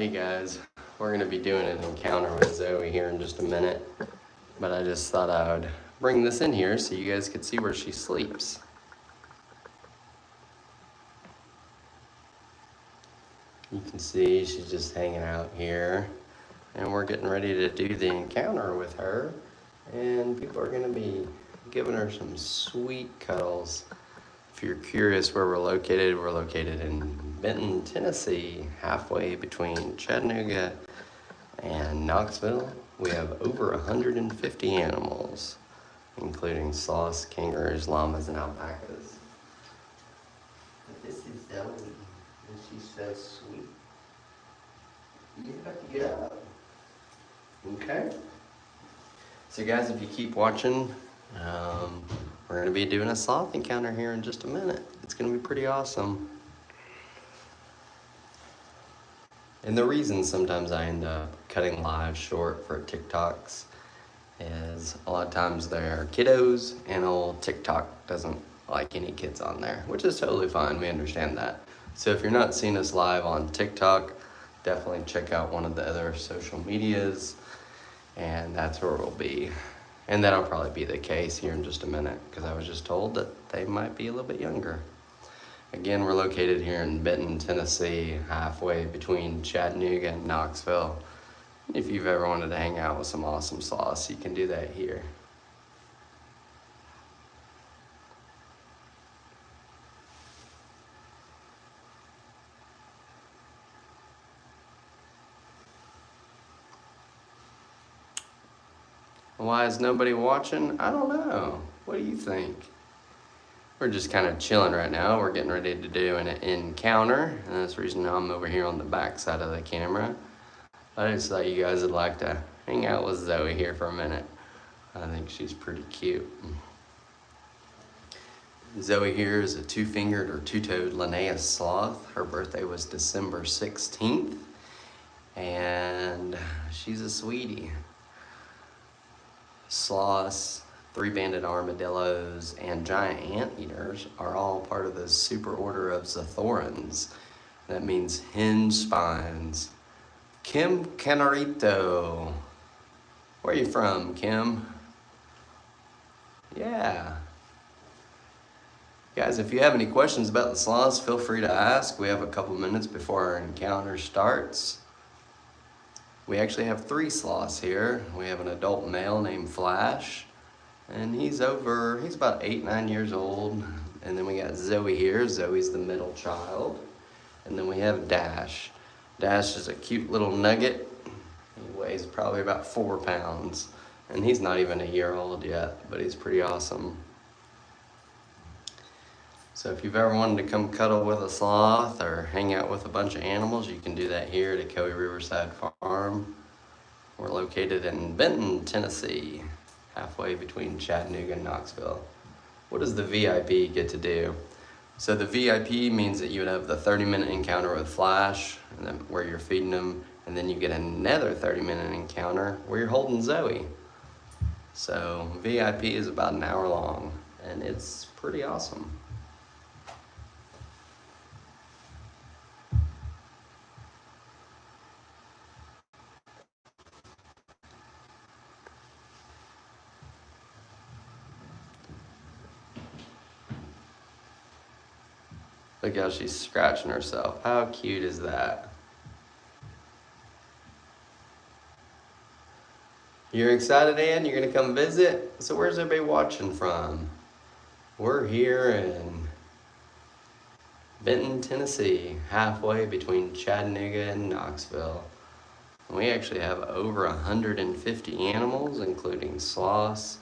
Hey guys, we're going to be doing an encounter with Zoe here in just a minute, but I just thought I would bring this in here so you guys could see where she sleeps. You can see she's just hanging out here, and we're getting ready to do the encounter with her, and people are going to be giving her some sweet cuddles. If you're curious where we're located in Benton, Tennessee, halfway between Chattanooga and Knoxville. We have over 150 animals, including sloths, kangaroos, llamas, and alpacas. But this is Zoe, and she's so sweet. You have to get up. Okay? So guys, if you keep watching, we're going to be doing a sloth encounter here in just a minute. It's going to be pretty awesome. And the reason sometimes I end up cutting live short for TikToks is a lot of times they're kiddos, and old TikTok doesn't like any kids on there, which is totally fine. We understand that. So if you're not seeing us live on TikTok, definitely check out one of the other social medias, and that's where we'll be. And that'll probably be the case here in just a minute, because I was just told that they might be a little bit younger. Again, we're located here in Benton, Tennessee, halfway between Chattanooga and Knoxville. If you've ever wanted to hang out with some awesome sloths, you can do that here. Why is nobody watching? I don't know. What do you think? We're just kind of chilling right now. We're getting ready to do an encounter, and that's the reason I'm over here on the back side of the camera. I just thought you guys would like to hang out with Zoe here for a minute. I think she's pretty cute. Zoe here is a two-fingered or two-toed Linnaeus sloth. Her birthday was December 16th, and she's a sweetie. Sloths, three-banded armadillos, and giant anteaters are all part of the superorder of Zathorans. That means hinge spines. Kim Canarito. Where are you from, Kim? Yeah. Guys, if you have any questions about the sloths, feel free to ask. We have a couple minutes before our encounter starts. We actually have 3 sloths here. We have an adult male named Flash, and he's about 8-9 years old. And then we got Zoe here. Zoe's the middle child. And then we have Dash. Dash is a cute little nugget. He weighs probably about 4 pounds. And he's not even a year old yet, but he's pretty awesome. So if you've ever wanted to come cuddle with a sloth or hang out with a bunch of animals, you can do that here at Ocoee Riverside Farm. We're located in Benton, Tennessee, halfway between Chattanooga and Knoxville. What does the VIP get to do? So the VIP means that you would have the 30-minute encounter with Flash, and then where you're feeding him, and then you get another 30-minute encounter where you're holding Zoe. So VIP is about an hour long, and it's pretty awesome. Look how she's scratching herself. How cute is that? You're excited, Ann? You're gonna come visit? So where's everybody watching from? We're here in Benton, Tennessee, halfway between Chattanooga and Knoxville. We actually have over 150 animals, including sloths,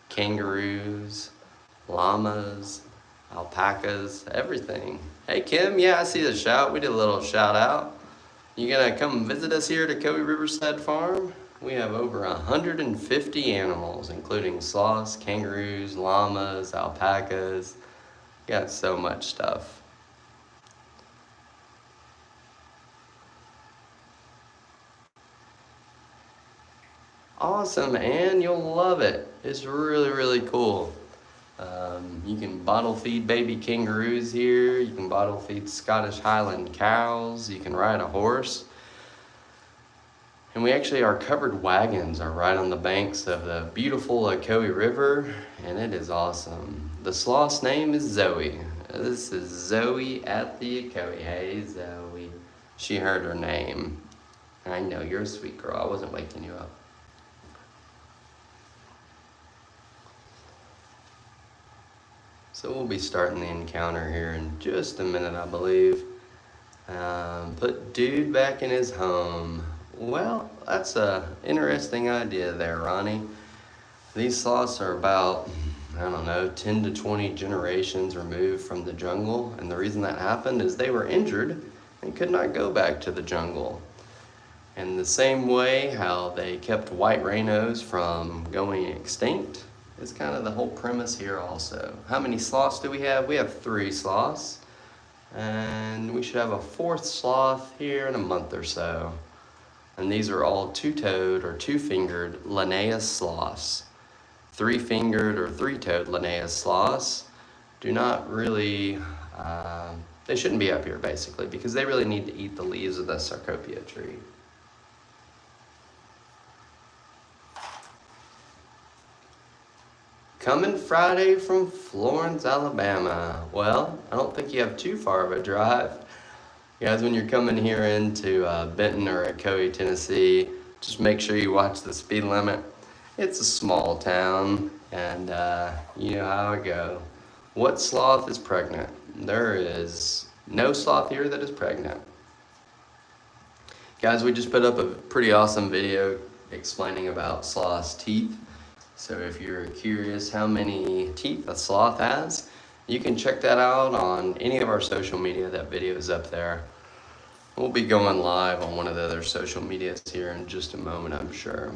kangaroos, llamas, alpacas, everything. Hey Kim, yeah, I see the shout. We did a little shout out. You gonna come visit us here at Ocoee Riverside Farm? We have over 150 animals, including sloths, kangaroos, llamas, alpacas. Got so much stuff. Awesome, Ann, you'll love it. It's really, really cool. You can bottle feed baby kangaroos here. You can bottle feed Scottish Highland cows. You can ride a horse. And our covered wagons are right on the banks of the beautiful Ocoee River, and it is awesome. The sloth's name is Zoe. This is Zoe at the Ocoee. Hey, Zoe. She heard her name. I know, you're a sweet girl. I wasn't waking you up. So we'll be starting the encounter here in just a minute, I believe. Put dude back in his home. Well, that's a interesting idea there, Ronnie. These sloths are about, I don't know, 10 to 20 generations removed from the jungle. And the reason that happened is they were injured and could not go back to the jungle. And the same way how they kept white rhinos from going extinct is kind of the whole premise here also. How many sloths do we have? We have 3 sloths. And we should have a 4th sloth here in a month or so. And these are all 2-toed or 2-fingered Linnaeus sloths. 3-fingered or 3-toed Linnaeus sloths do not really, they shouldn't be up here basically because they really need to eat the leaves of the sarcopia tree. Coming Friday from Florence, Alabama. Well, I don't think you have too far of a drive. Guys, when you're coming here into Benton or Ocoee, Tennessee, just make sure you watch the speed limit. It's a small town, and you know how it goes. What sloth is pregnant? There is no sloth here that is pregnant. Guys, we just put up a pretty awesome video explaining about sloth's teeth. So if you're curious how many teeth a sloth has, you can check that out on any of our social media. That video is up there. We'll be going live on one of the other social medias here in just a moment, I'm sure.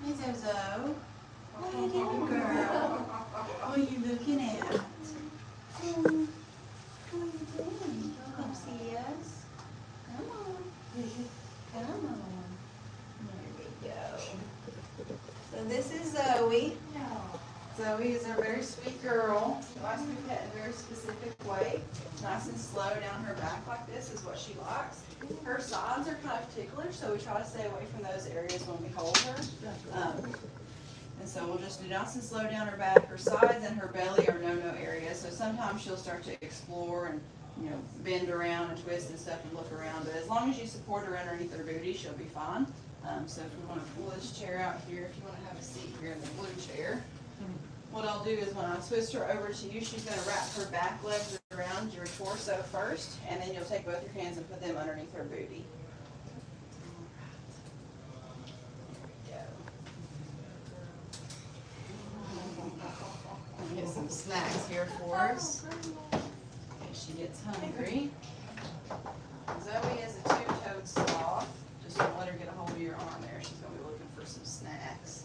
Hey Zozo, what are you doing, girl? What are you looking at? What are you doing? Come see us. Come on. Come on. There we go. So this is Zoe. Zoe is a very sweet girl. She likes to be pet in a very specific way. Nice and slow down her back like this is what she likes. Her sides are kind of ticklish, so we try to stay away from those areas when we hold her. And so we'll just do nice and slow down her back. Her sides and her belly are no-no areas, so sometimes she'll start to explore and bend around and twist and stuff and look around. But as long as you support her underneath her booty, she'll be fine. So if we want to pull this chair out here, if you want to have a seat here in the blue chair, what I'll do is when I twist her over to you, she's going to wrap her back legs around your torso first, and then you'll take both your hands and put them underneath her booty. Get some snacks here for us in case she gets hungry. Zoe is a 2-toed sloth. Just don't let her get a hold of your arm there. She's going to be looking for some snacks.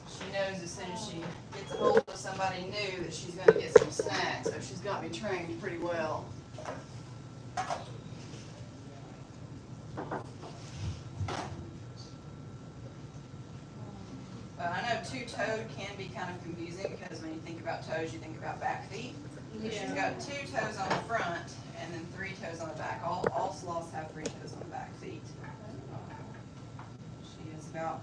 She knows as soon as she gets a hold of somebody new that she's going to get some snacks, so she's got me trained pretty well. But I know 2-toed can be kind of confusing because when you think about toes, you think about back feet. Yeah. She's got 2 toes on the front and then 3 toes on the back. All sloths have 3 toes on the back feet. She is about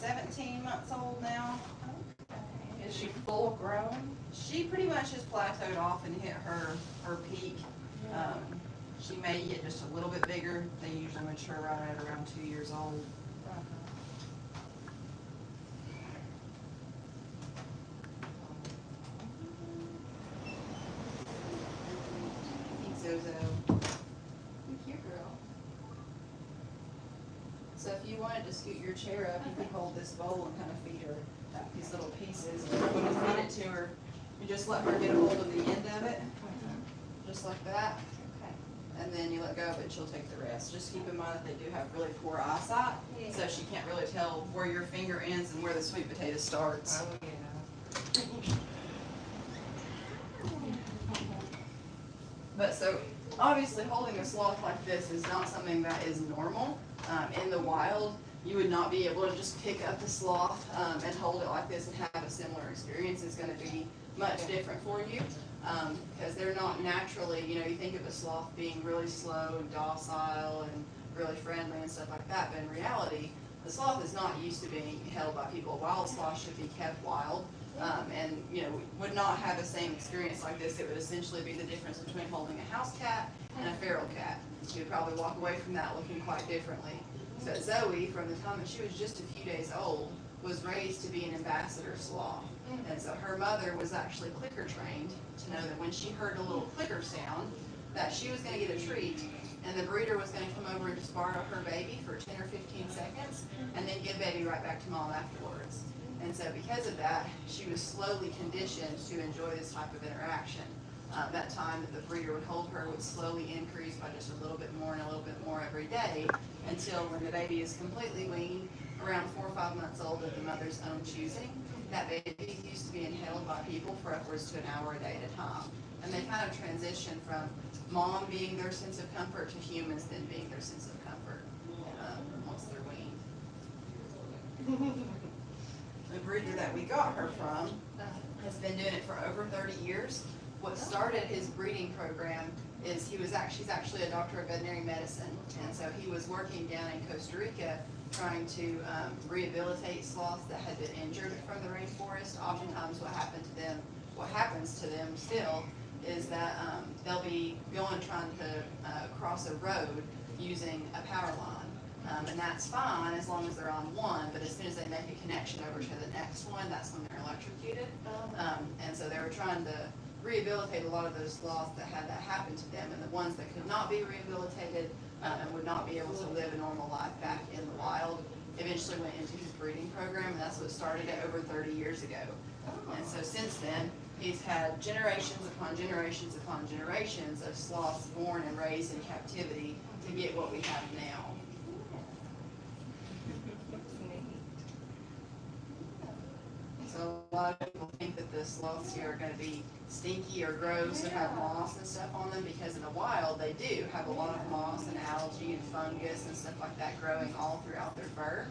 17 months old now. Okay. Is she full grown? She pretty much has plateaued off and hit her peak. Yeah. She may get just a little bit bigger. They usually mature right at around 2 years old. Zozo. You're cute, girl. So if you wanted to scoot your chair up, you could hold this bowl and kind of feed her these little pieces. When you feed it to her, you just let her get a hold of the end of it, just like that. And then you let go of it and she'll take the rest. Just keep in mind that they do have really poor eyesight, so she can't really tell where your finger ends and where the sweet potato starts. But so, obviously holding a sloth like this is not something that is normal. In the wild, you would not be able to just pick up the sloth and hold it like this and have a similar experience. It's going to be much different for you because they're not naturally, you know, you think of a sloth being really slow and docile and really friendly and stuff like that, but in reality, the sloth is not used to being held by people. Wild sloth should be kept wild. And, you know, would not have the same experience like this. It would essentially be the difference between holding a house cat and a feral cat. You would probably walk away from that looking quite differently. So Zoe, from the time that she was just a few days old, was raised to be an ambassador sloth. And so her mother was actually clicker trained to know that when she heard a little clicker sound, that she was going to get a treat, and the breeder was going to come over and just borrow her baby for 10 or 15 seconds, and then give baby right back to mom afterwards. And so because of that, she was slowly conditioned to enjoy this type of interaction. That time that the breeder would hold her would slowly increase by just a little bit more and a little bit more every day, until when the baby is completely weaned, around 4 or 5 months old of the mother's own choosing, that baby is used to being held by people for upwards to an hour a day at a time. And they kind of transition from mom being their sense of comfort to humans then being their sense of comfort once they're weaned. The breeder that we got her from has been doing it for over 30 years. What started his breeding program is she's actually a doctor of veterinary medicine, and so he was working down in Costa Rica trying to rehabilitate sloths that had been injured from the rainforest. Oftentimes what happens to them still is that they'll be going trying to cross a road using a power line. And that's fine as long as they're on one, but as soon as they make a connection over to the next one, that's when they're electrocuted. And so they were trying to rehabilitate a lot of those sloths that had that happen to them, and the ones that could not be rehabilitated and would not be able to live a normal life back in the wild eventually went into his breeding program, and that's what started it over 30 years ago. And so since then, he's had generations upon generations upon generations of sloths born and raised in captivity to get what we have now. So a lot of people think that the sloths here are going to be stinky or gross or have moss and stuff on them, because in the wild they do have a lot of moss and algae and fungus and stuff like that growing all throughout their fur.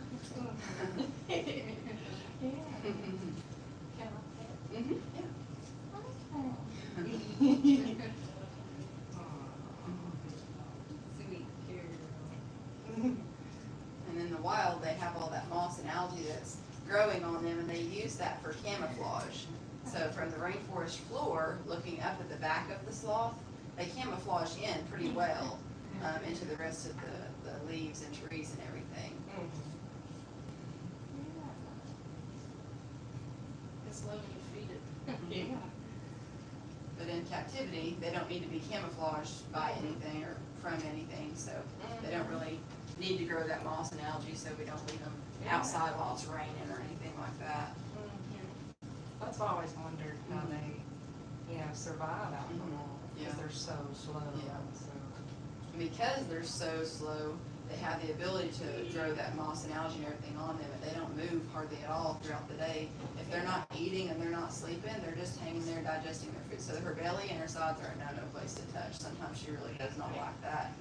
And in the wild they have all that moss and algae that's growing on them, and they use that for camouflage. So from the rainforest floor, looking up at the back of the sloth, they camouflage in pretty well into the rest of the leaves and trees and everything. It's low to feed it. Yeah. But in captivity, they don't need to be camouflaged by anything or from anything, so they don't really need to grow that moss and algae, so we don't leave them outside while it's raining or anything like that. That's why I always wondered how they, survive out in the wild, because they're so slow. Yeah. So. Because they're so slow, they have the ability to grow that moss and algae and everything on them, and they don't move hardly at all throughout the day. If they're not eating and they're not sleeping, they're just hanging there digesting their food. So her belly and her sides are no place to touch. Sometimes she really does not like that.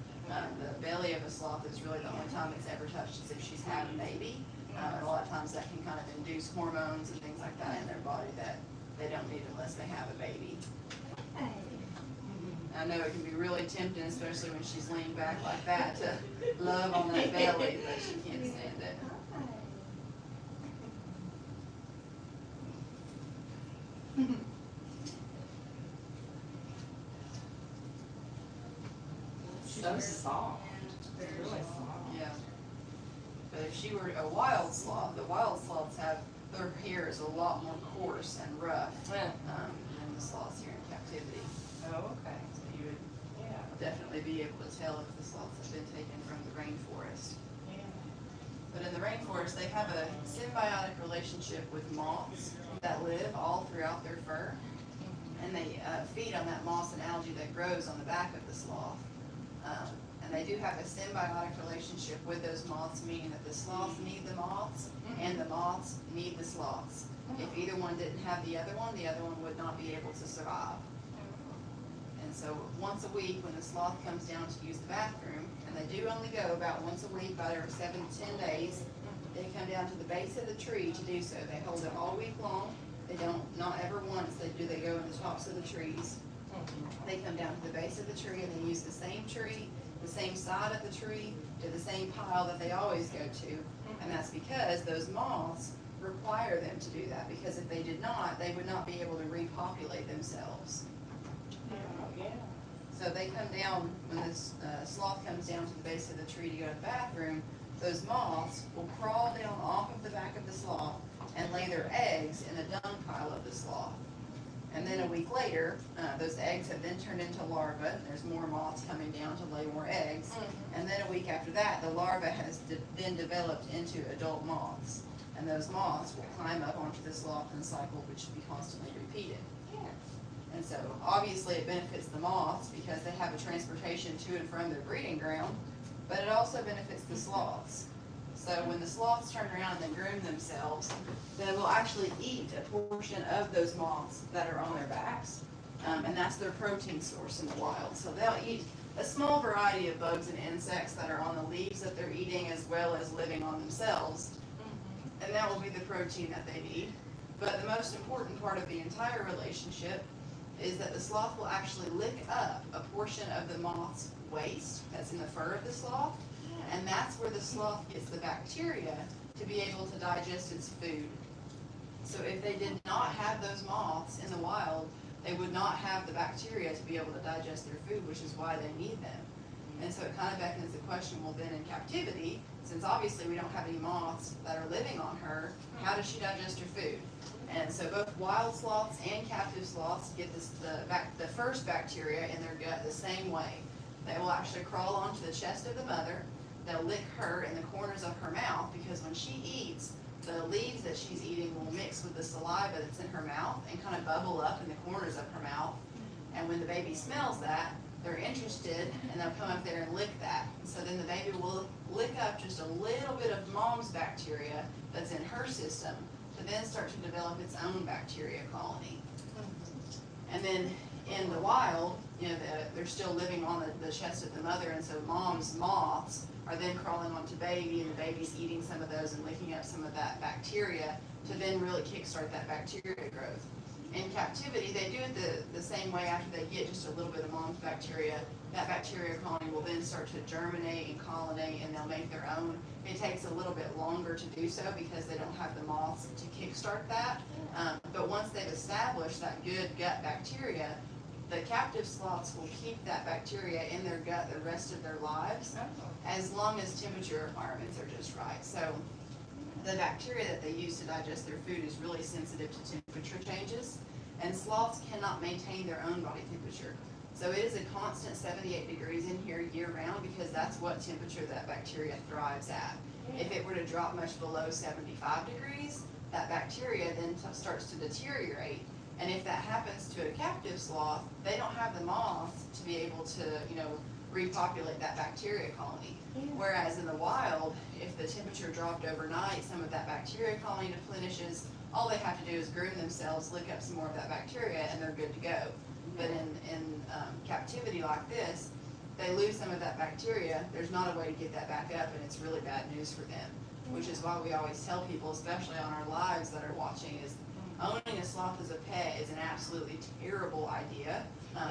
The belly of a sloth is really the only time it's ever touched is if she's had a baby. And a lot of times that can kind of induce hormones and things like that in their body that they don't need unless they have a baby. I know it can be really tempting, especially when she's leaned back like that, to love on that belly, but she can't stand it. So soft. It's really soft. Yeah. But if she were a wild sloth, the wild sloths their hair is a lot more coarse and rough than the sloths here in captivity. Oh, okay. So you would definitely be able to tell if the sloths have been taken from the rainforest. But in the rainforest, they have a symbiotic relationship with moths that live all throughout their fur. And they feed on that moss and algae that grows on the back of the sloth. And they do have a symbiotic relationship with those moths, meaning that the sloths need the moths and the moths need the sloths. If either one didn't have the other one would not be able to survive. And so once a week when the sloth comes down to use the bathroom, and they do only go about once a week, about every 7 to 10 days, they come down to the base of the tree to do so. They hold it all week long. They don't, not ever once they go in the tops of the trees. They come down to the base of the tree and they use the same tree, the same side of the tree, to the same pile that they always go to. And that's because those moths require them to do that, because if they did not, they would not be able to repopulate themselves. So they come down, when this sloth comes down to the base of the tree to go to the bathroom, those moths will crawl down off of the back of the sloth and lay their eggs in the dung pile of the sloth. And then a week later, those eggs have then turned into larvae, and there's more moths coming down to lay more eggs. And then a week after that, the larva has then developed into adult moths. And those moths will climb up onto the sloth and cycle, which should be constantly repeated. And so obviously it benefits the moths because they have a transportation to and from their breeding ground, but it also benefits the sloths. So when the sloths turn around and then groom themselves, they will actually eat a portion of those moths that are on their backs. And that's their protein source in the wild. So they'll eat a small variety of bugs and insects that are on the leaves that they're eating, as well as living on themselves. And that will be the protein that they need. But the most important part of the entire relationship is that the sloth will actually lick up a portion of the moth's waste that's in the fur of the sloth, and that's where the sloth gets the bacteria to be able to digest its food. So if they did not have those moths in the wild, they would not have the bacteria to be able to digest their food, which is why they need them. And so it kind of beckons the question, well then in captivity, since obviously we don't have any moths that are living on her, how does she digest her food? And so both wild sloths and captive sloths get the first bacteria in their gut the same way. They will actually crawl onto the chest of the mother. They'll lick her in the corners of her mouth, because when she eats, the leaves that she's eating will mix with the saliva that's in her mouth and kind of bubble up in the corners of her mouth. And when the baby smells that, they're interested and they'll come up there and lick that. So then the baby will lick up just a little bit of mom's bacteria that's in her system to then start to develop its own bacteria colony. And then in the wild, they're still living on the chest of the mother, and so mom's moths are then crawling onto baby, and the baby's eating some of those and licking up some of that bacteria to then really kickstart that bacteria growth. In captivity, they do it the same way. After they get just a little bit of mom's bacteria, that bacteria colony will then start to germinate and colonate, and they'll make their own. It takes a little bit longer to do so because they don't have the moths to kickstart that. But once they've established that good gut bacteria, the captive sloths will keep that bacteria in their gut the rest of their lives, as long as temperature requirements are just right. So the bacteria that they use to digest their food is really sensitive to temperature changes, and sloths cannot maintain their own body temperature. So it is a constant 78 degrees in here year-round, because that's what temperature that bacteria thrives at. If it were to drop much below 75 degrees, that bacteria then starts to deteriorate. And if that happens to a captive sloth, they don't have the moths to be able to, repopulate that bacteria colony. Whereas in the wild, if the temperature dropped overnight, some of that bacteria colony deplenishes. All they have to do is groom themselves, lick up some more of that bacteria, and they're good to go. But in captivity like this, they lose some of that bacteria. There's not a way to get that back up, and it's really bad news for them. Which is why we always tell people, especially on our lives that are watching, is owning a sloth as a pet is an absolutely terrible idea.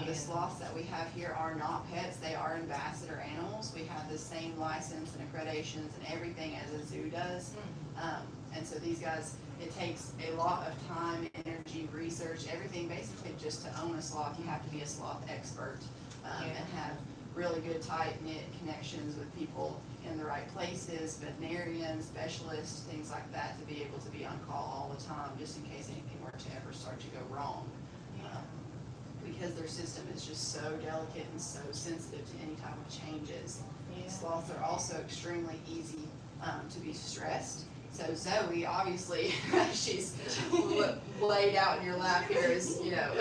The sloths that we have here are not pets, they are ambassador animals. We have the same license and accreditations and everything as a zoo does. And so these guys, it takes a lot of time, energy, research, everything basically just to own a sloth. You have to be a sloth expert and have really good tight-knit connections with people in the right places, veterinarians, specialists, things like that, to be able to be on call all the time, just in case anything were to ever start to go wrong. Because their system is just so delicate and so sensitive to any type of changes. Sloths are also extremely easy to be stressed. So Zoe, obviously, she's laid out in your lap here is, you know,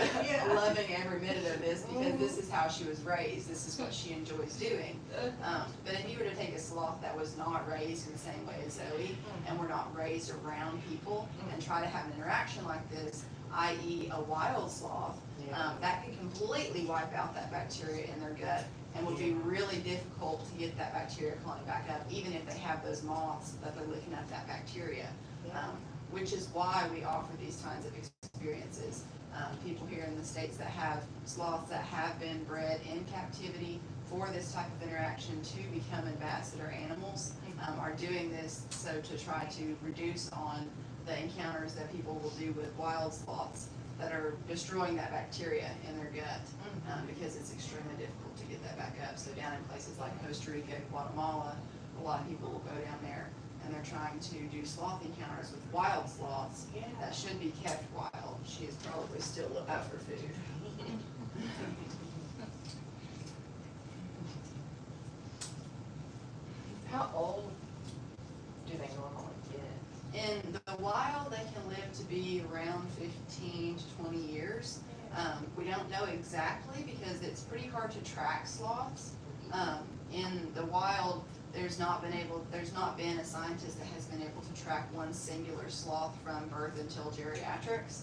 loving every minute of this because this is how she was raised. This is what she enjoys doing. But if you were to take a sloth that was not raised in the same way as Zoe and were not raised around people and try to have an interaction like this, i.e. a wild sloth, that could completely wipe out that bacteria in their gut and would be really difficult to get that bacteria climbing back up, even if they have those moths that they're licking up that bacteria. Which is why we offer these kinds of experiences. People here in the States that have sloths that have been bred in captivity for this type of interaction to become ambassador animals are doing this so to try to reduce on the encounters that people will do with wild sloths that are destroying that bacteria in their gut because it's extremely difficult to get that back up. So down in places like Costa Rica, Guatemala, a lot of people will go down there and they're trying to do sloth encounters with wild sloths that should be kept wild. She is probably still looking for food. How old do they normally get? In the wild, they can live to be around 15 to 20 years. We don't know exactly because it's pretty hard to track sloths. In the wild, there's not been a scientist that has been able to track one singular sloth from birth until geriatrics.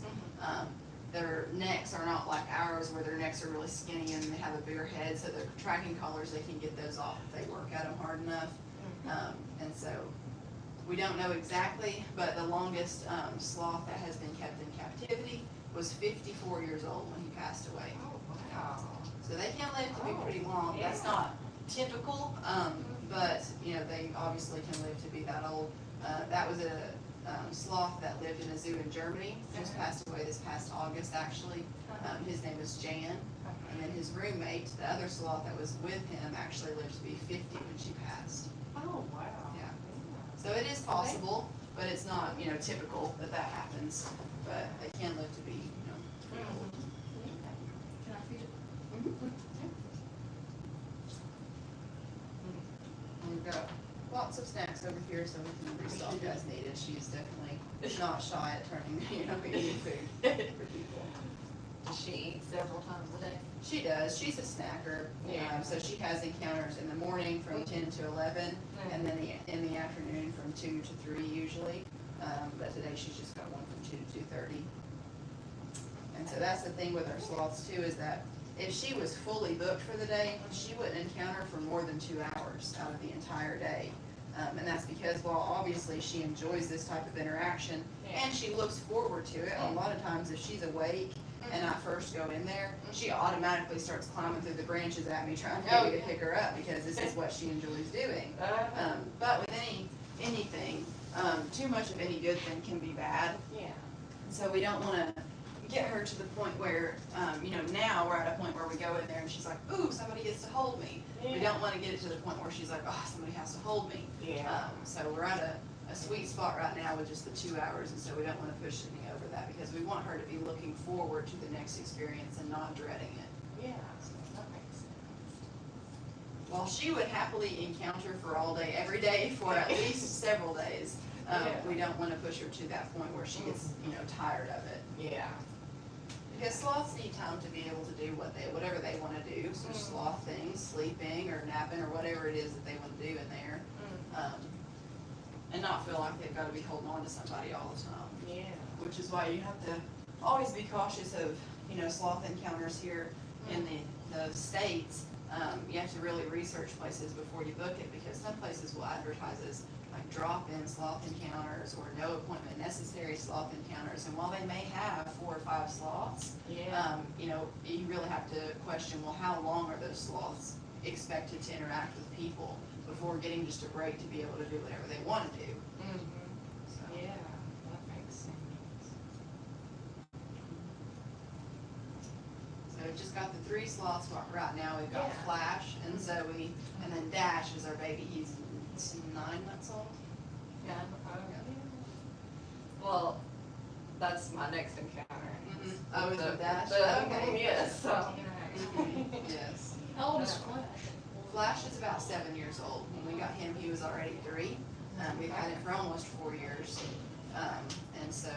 Their necks are not like ours where their necks are really skinny and they have a bigger head, so their tracking collars, they can get those off if they work at them hard enough. And so we don't know exactly, but the longest sloth that has been kept in captivity was 54 years old when he passed away. Oh, wow. So they can live to be pretty long. That's not typical, but you know, they obviously can live to be that old. That was a sloth that lived in a zoo in Germany, just passed away this past August actually. His name is Jan, and then his roommate, the other sloth that was with him, actually lived to be 50 when she passed. Oh, wow. Yeah. So it is possible, but it's not, you know, typical that that happens. But they can live to be, you know, pretty old. Can I feed it? And we've got lots of snacks over here, so we can restock as needed. She's definitely not shy at turning, you know, eating food for people. Does she eat several times a day? She does. She's a snacker. So she has encounters in the morning from 10 to 11, and then in the afternoon from 2 to 3 usually. But today she's just got one from 2 to 2:30. And so that's the thing with our sloths too, is that if she was fully booked for the day, she wouldn't encounter for more than 2 hours out of the entire day. And that's because, while obviously she enjoys this type of interaction and she looks forward to it, a lot of times if she's awake and I first go in there, she automatically starts climbing through the branches at me trying to get me to pick her up because this is what she enjoys doing. But with anything, too much of any good thing can be bad. Yeah. So we don't want to get her to the point where, you know, now we're at a point where we go in there and she's like, ooh, somebody gets to hold me. We don't want to get it to the point where she's like, oh, somebody has to hold me. So we're at a sweet spot right now with just the 2 hours, and so we don't want to push anything over that because we want her to be looking forward to the next experience and not dreading it. Yeah, that makes sense. While she would happily encounter for all day, every day for at least several days, we don't want to push her to that point where she gets, you know, tired of it. Yeah. Because sloths need time to be able to do whatever they want to do. So sloth things, sleeping or napping or whatever it is that they want to do in there. And not feel like they've got to be holding on to somebody all the time. Yeah. Which is why you have to always be cautious of, you know, sloth encounters here in the States. You have to really research places before you book it because some places will advertise as like drop-in sloth encounters or no appointment necessary sloth encounters. And while they may have 4 or 5 sloths, you know, you really have to question, well, how long are those sloths expected to interact with people before getting just a break to be able to do whatever they want to do? So. Yeah, that makes sense. So we've just got the 3 sloths right now. We've got Flash and Zoe, and then Dash is our baby. He's 9 months old. Yeah. Well, that's my next encounter. Oh, is it Dash? Okay. Yes. So. Yes. How old is Flash? Flash is about 7 years old. When we got him, he was already 3. We've had him for almost 4 years. And so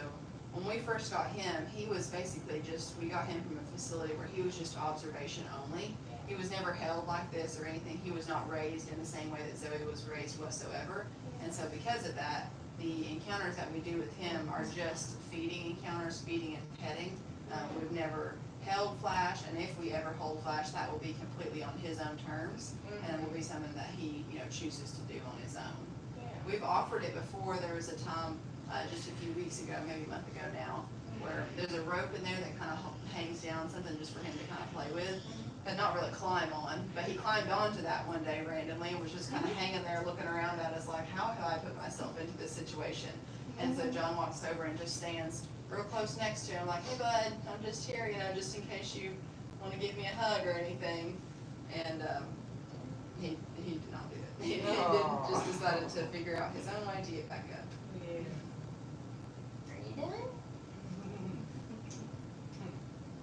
when we first got him, he was basically we got him from a facility where he was just observation only. He was never held like this or anything. He was not raised in the same way that Zoe was raised whatsoever. And so because of that, the encounters that we do with him are just feeding encounters, feeding and petting. We've never held Flash, and if we ever hold Flash, that will be completely on his own terms, and it will be something that he, chooses to do on his own. We've offered it before. There was a time, just a few weeks ago, maybe a month ago now, where there's a rope in there that kind of hangs down, something just for him to kind of play with, but not really climb on. But he climbed onto that one day randomly and was just kind of hanging there looking around at us like, how have I put myself into this situation? And so John walks over and just stands real close next to him like, hey bud, I'm just here, just in case you want to give me a hug or anything. And he did not do it. He just decided to figure out his own way to get back up. Yeah. Are you done?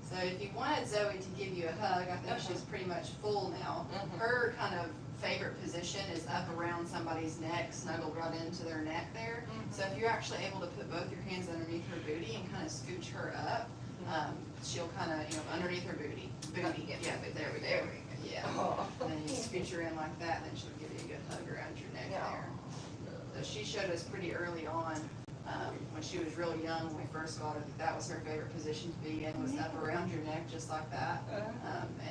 So if you wanted Zoe to give you a hug, I think she's pretty much full now. Her kind of favorite position is up around somebody's neck, snuggled right into their neck there. So if you're actually able to put both your hands underneath her booty and kind of scooch her up, she'll kind of, underneath her booty. Yeah, but there we go. Yeah. And then you scooch her in like that, and then she'll give you a good hug around your neck there. So she showed us pretty early on, when she was really young, when we first got her, that was her favorite position to be in, was up around your neck, just like that.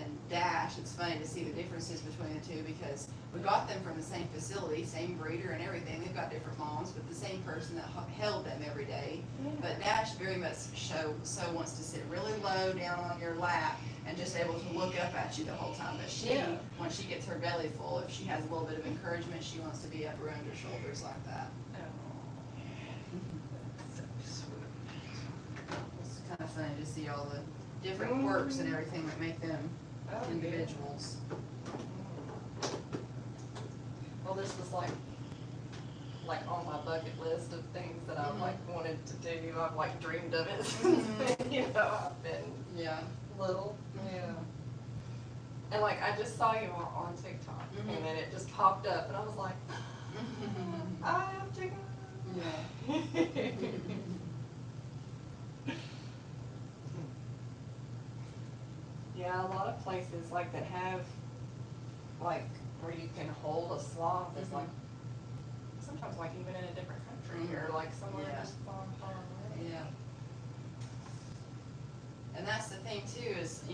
And Dash, it's funny to see the differences between the two, because we got them from the same facility, same breeder and everything. They've got different moms, but the same person that held them every day. But Dash very much so wants to sit really low down on your lap and just able to look up at you the whole time. But she, when she gets her belly full, if she has a little bit of encouragement, she wants to be up around your shoulders like that. It's kind of funny to see all the different quirks and everything that make them individuals. Well, this was like on my bucket list of things that I've wanted to do. I've dreamed of it since I've been little. Yeah. And I just saw you on TikTok, and then it just popped up, and I was like, I have to go. Yeah. Yeah, a lot of places that have where you can hold a sloth is sometimes even in a different country or somewhere just far away. Yeah. And that's the thing too, is,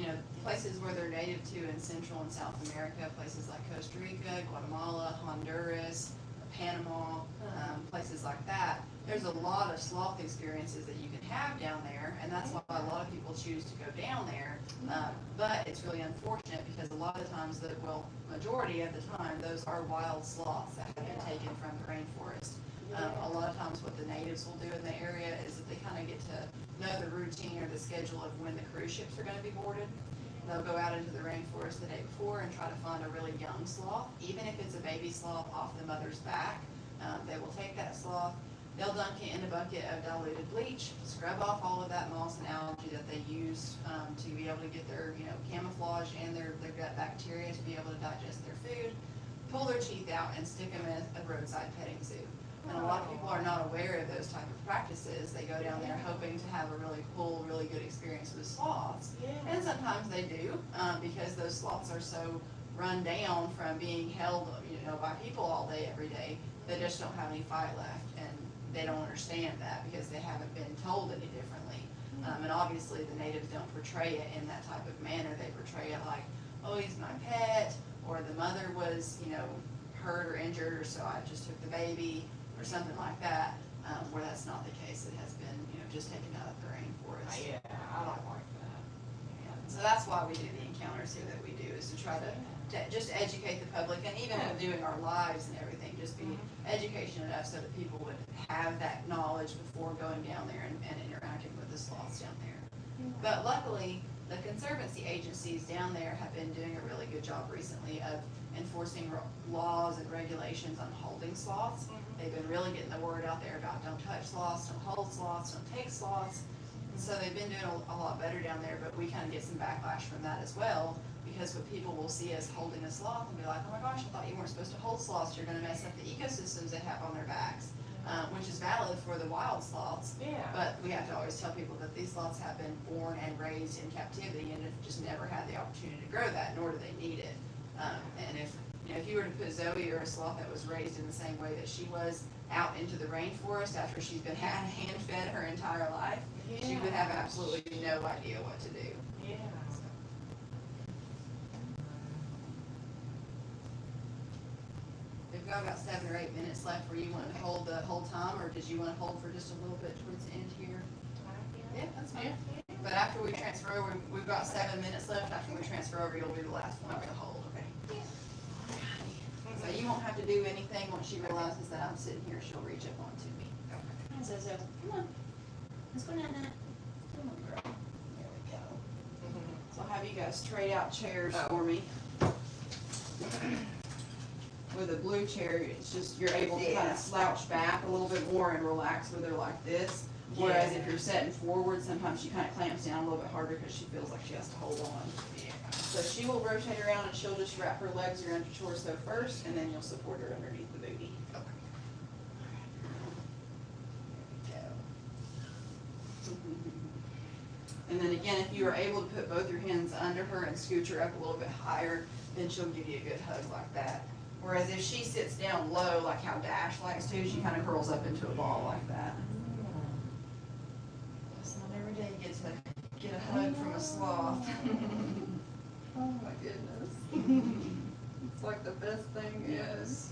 places where they're native to in Central and South America, places like Costa Rica, Guatemala, Honduras, Panama, places like that. There's a lot of sloth experiences that you can have down there, and that's why a lot of people choose to go down there. But it's really unfortunate because a lot of times, majority of the time, those are wild sloths that have been taken from the rainforest. A lot of times what the natives will do in the area is that they kind of get to know the routine or the schedule of when the cruise ships are going to be boarded. They'll go out into the rainforest the day before and try to find a really young sloth, even if it's a baby sloth off the mother's back. They will take that sloth, they'll dunk it in a bucket of diluted bleach, scrub off all of that moss and algae that they use to be able to get their camouflage and their gut bacteria to be able to digest their food, pull their teeth out and stick them in a roadside petting zoo. And a lot of people are not aware of those type of practices. They go down there hoping to have a really cool, really good experience with sloths. And sometimes they do, because those sloths are so run down from being held, by people all day, every day. They just don't have any fight left, and they don't understand that because they haven't been told any differently. And obviously the natives don't portray it in that type of manner. They portray it like, oh, he's my pet, or the mother was, hurt or injured, or so I just took the baby, or something like that, where that's not the case. It has been, just taken out of the rainforest. Yeah, I don't like that. So that's why we do the encounters here that we do, is to try to just educate the public, and even in doing our lives and everything, just be education enough so that people would have that knowledge before going down there and interacting with the sloths down there. But luckily, the conservancy agencies down there have been doing a really good job recently of enforcing laws and regulations on holding sloths. They've been really getting the word out there about don't touch sloths, don't hold sloths, don't take sloths. And so they've been doing a lot better down there, but we kind of get some backlash from that as well. because what people will see us holding a sloth and be like, oh my gosh, I thought you weren't supposed to hold sloths, you're gonna mess up the ecosystems they have on their backs, which is valid for the wild sloths. Yeah. But we have to always tell people that these sloths have been born and raised in captivity and have just never had the opportunity to grow that, nor do they need it. And if you were to put Zoe or a sloth that was raised in the same way that she was out into the rainforest after she's been hand-fed her entire life, she would have absolutely no idea what to do. Yeah. We've got about 7 or 8 minutes left. Were you wanting to hold the whole time, or did you want to hold for just a little bit towards the end here? Yeah, that's fine. But after we transfer over, we've got 7 minutes left. After we transfer over, you'll be the last one to hold, okay? So you won't have to do anything. Once she realizes that I'm sitting here, she'll reach up onto me. Come on, Zozo. Come on. Let's go, Nat. Come on, girl. There we go. So I'll have you guys trade out chairs for me. With a blue chair, it's just, you're able to kind of slouch back a little bit more and relax with her like this. Whereas if you're sitting forward, sometimes she kind of clamps down a little bit harder because she feels like she has to hold on. So she will rotate around and she'll just wrap her legs around your torso first, and then you'll support her underneath the booty. And then again, if you are able to put both your hands under her and scoot her up a little bit higher, then she'll give you a good hug like that. Whereas if she sits down low, like how Dash likes to, she kind of curls up into a ball like that. It's not every day you get a hug from a sloth. Oh my goodness. It's like the best thing Yes.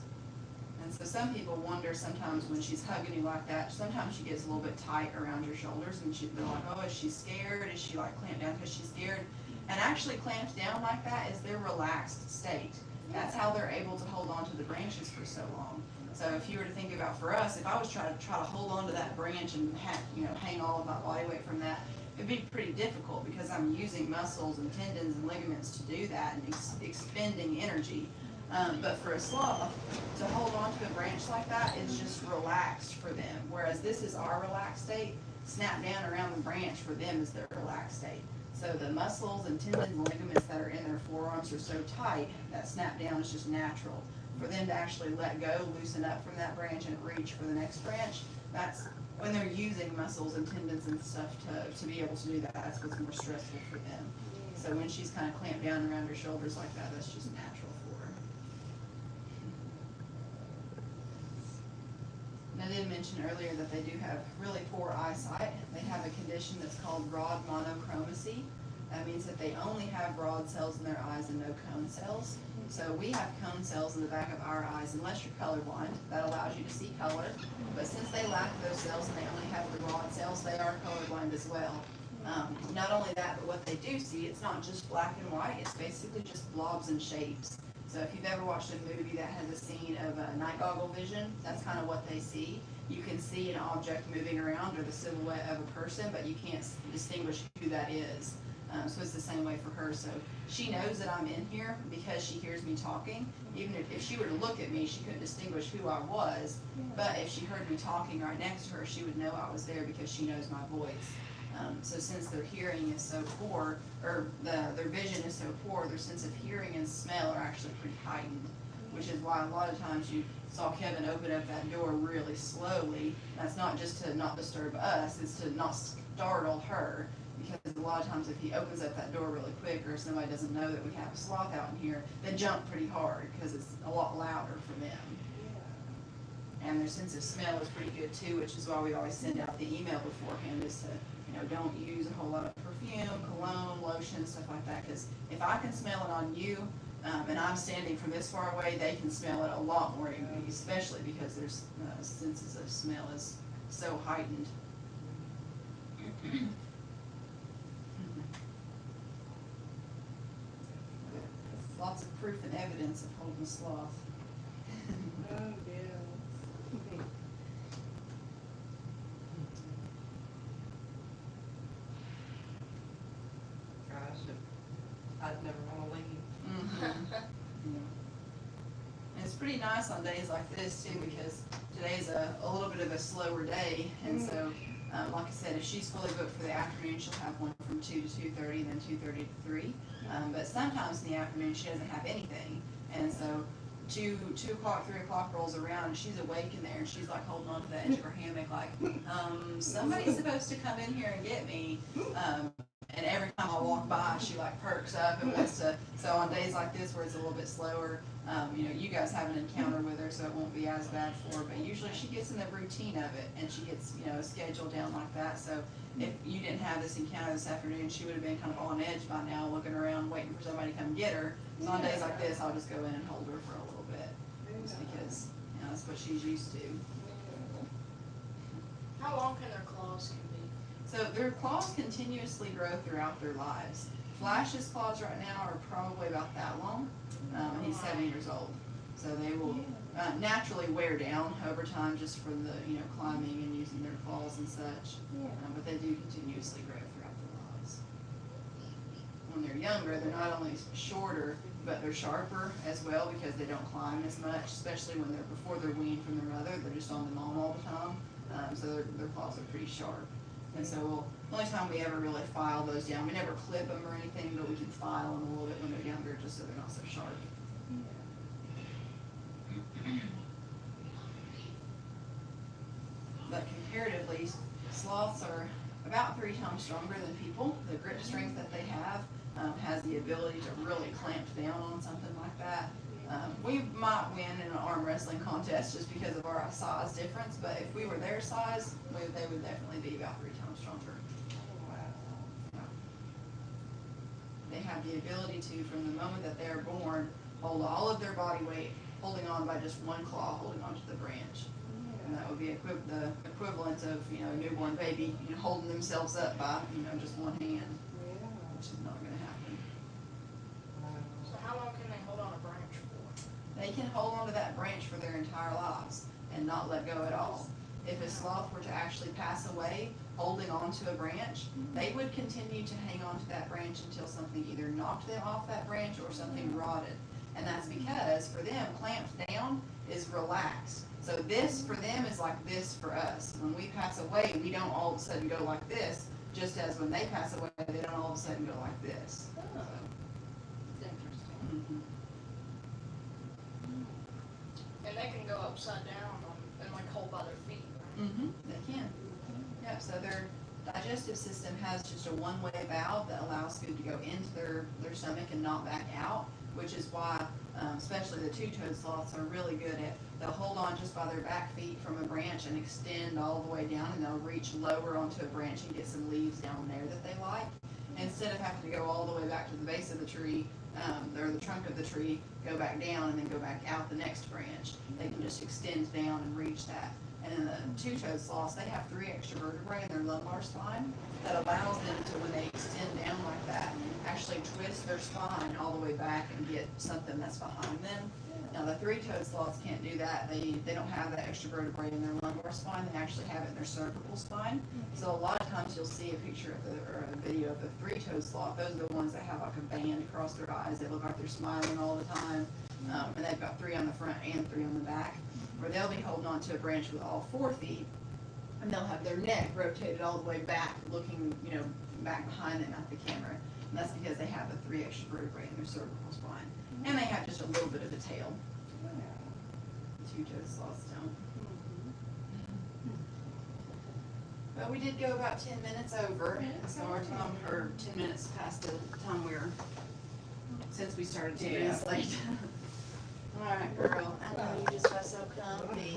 And so some people wonder sometimes when she's hugging you like that, sometimes she gets a little bit tight around your shoulders, and they're like, oh, is she scared? Is she like clamped down because she's scared? And actually clamped down like that is their relaxed state. That's how they're able to hold on to the branches for so long. So if you were to think about for us, if I was trying to hold on to that branch and hang all of my body weight from that, it'd be pretty difficult because I'm using muscles and tendons and ligaments to do that and expending energy. But for a sloth, to hold on to a branch like that is just relaxed for them. Whereas this is our relaxed state. Snap down around the branch for them is their relaxed state. So the muscles and tendons and ligaments that are in their forearms are so tight that snap down is just natural. For them to actually let go, loosen up from that branch and reach for the next branch, that's when they're using muscles and tendons and stuff to be able to do that. That's what's more stressful for them. So when she's kind of clamped down around her shoulders like that, that's just natural for her. And I did mention earlier that they do have really poor eyesight. They have a condition that's called rod monochromacy. That means that they only have rod cells in their eyes and no cone cells. So we have cone cells in the back of our eyes, unless you're colorblind. That allows you to see color. But since they lack those cells and they only have the rod cells, they are colorblind as well. Not only that, but what they do see, it's not just black and white. It's basically just blobs and shapes. So if you've ever watched a movie that has a scene of night goggle vision, that's kind of what they see. You can see an object moving around or the silhouette of a person, but you can't distinguish who that is. So it's the same way for her. So she knows that I'm in here because she hears me talking. Even if she were to look at me, she couldn't distinguish who I was. But if she heard me talking right next to her, she would know I was there because she knows my voice. So since their hearing is so poor, or their vision is so poor, their sense of hearing and smell are actually pretty heightened, which is why a lot of times you saw Kevin open up that door really slowly. That's not just to not disturb us, it's to not startle her, because a lot of times if he opens up that door really quick or somebody doesn't know that we have a sloth out in here, they jump pretty hard because it's a lot louder for them. And their sense of smell is pretty good too, which is why we always send out the email beforehand, is to, don't use a whole lot of perfume, cologne, lotion, stuff like that, because if I can smell it on you, and I'm standing from this far away, they can smell it a lot more, especially because their senses of smell is so heightened. Lots of proof and evidence of holding sloth. Oh, yeah. Gosh, I'd never want to leave. And it's pretty nice on days like this too, because today's a little bit of a slower day, and so Like I said, if she's fully booked for the afternoon, she'll have one from 2 to 2:30, then 2:30 to 3. But sometimes in the afternoon, she doesn't have anything. And so 2 o'clock, 3 o'clock rolls around and she's awake in there and she's like holding on to the edge of her hammock like, somebody's supposed to come in here and get me. And every time I walk by, she like perks up and wants to, so on days like this where it's a little bit slower, you guys have an encounter with her, so it won't be as bad for her, but usually she gets in the routine of it and she gets, a schedule down like that. So if you didn't have this encounter this afternoon, she would have been kind of on edge by now, looking around, waiting for somebody to come get her. So on days like this, I'll just go in and hold her for a little bit, just because, that's what she's used to. How long can their claws be? So their claws continuously grow throughout their lives. Flash's claws right now are probably about that long, and he's 7 years old. So they will naturally wear down over time just from the, climbing and using their claws and such. But they do continuously grow throughout their lives. When they're younger, they're not only shorter, but they're sharper as well because they don't climb as much, especially when before they're weaned from their mother. They're just on the mom all the time. So their claws are pretty sharp. And so the only time we ever really file those down, we never clip them or anything, but we can file them a little bit when they're younger just so they're not so sharp. But comparatively, sloths are about 3 times stronger than people. The grip strength that they have has the ability to really clamp down on something like that. We might win in an arm wrestling contest just because of our size difference, but if we were their size, they would definitely be about 3 times stronger. They have the ability to, from the moment that they're born, hold all of their body weight, holding on by just one claw, holding onto the branch. And that would be the equivalent of, a newborn baby, holding themselves up by, just one hand, which is not going to happen. So how long can they hold on a branch for? They can hold onto that branch for their entire lives and not let go at all. If a sloth were to actually pass away holding onto a branch, they would continue to hang on to that branch until something either knocked them off that branch or something rotted. And that's because for them, clamped down is relaxed. So this for them is like this for us. When we pass away, we don't all of a sudden go like this, just as when they pass away, they don't all of a sudden go like this. Oh, it's interesting. Mhm. And they can go upside down and like hold by their feet, right? They can. Yep, so their digestive system has just a one-way valve that allows food to go into their stomach and not back out, which is why, especially the two-toed sloths are really good at, they'll hold on just by their back feet from a branch and extend all the way down, and they'll reach lower onto a branch and get some leaves down there that they like. Instead of having to go all the way back to the base of the tree, or the trunk of the tree, go back down and then go back out the next branch, they can just extend down and reach that. And then the two-toed sloths, they have 3 extra vertebrae in their lumbar spine that allows them to, when they extend down like that, actually twist their spine all the way back and get something that's behind them. Now the 3-toed sloths can't do that. They don't have that extra vertebrae in their lumbar spine. They actually have it in their cervical spine. So a lot of times you'll see a picture of or a video of the 3-toed sloth. Those are the ones that have like a band across their eyes. They look like they're smiling all the time. And they've got 3 on the front and 3 on the back, where they'll be holding onto a branch with all 4 feet, and they'll have their neck rotated all the way back, looking, back behind them at the camera. And that's because they have the 3 extra vertebrae in their cervical spine. And they have just a little bit of a tail. Two-toed sloths don't. But we did go about 10 minutes over, so our time, or 10 minutes past the time since we started 2 minutes late. All right, girl, I know you just got so comfy.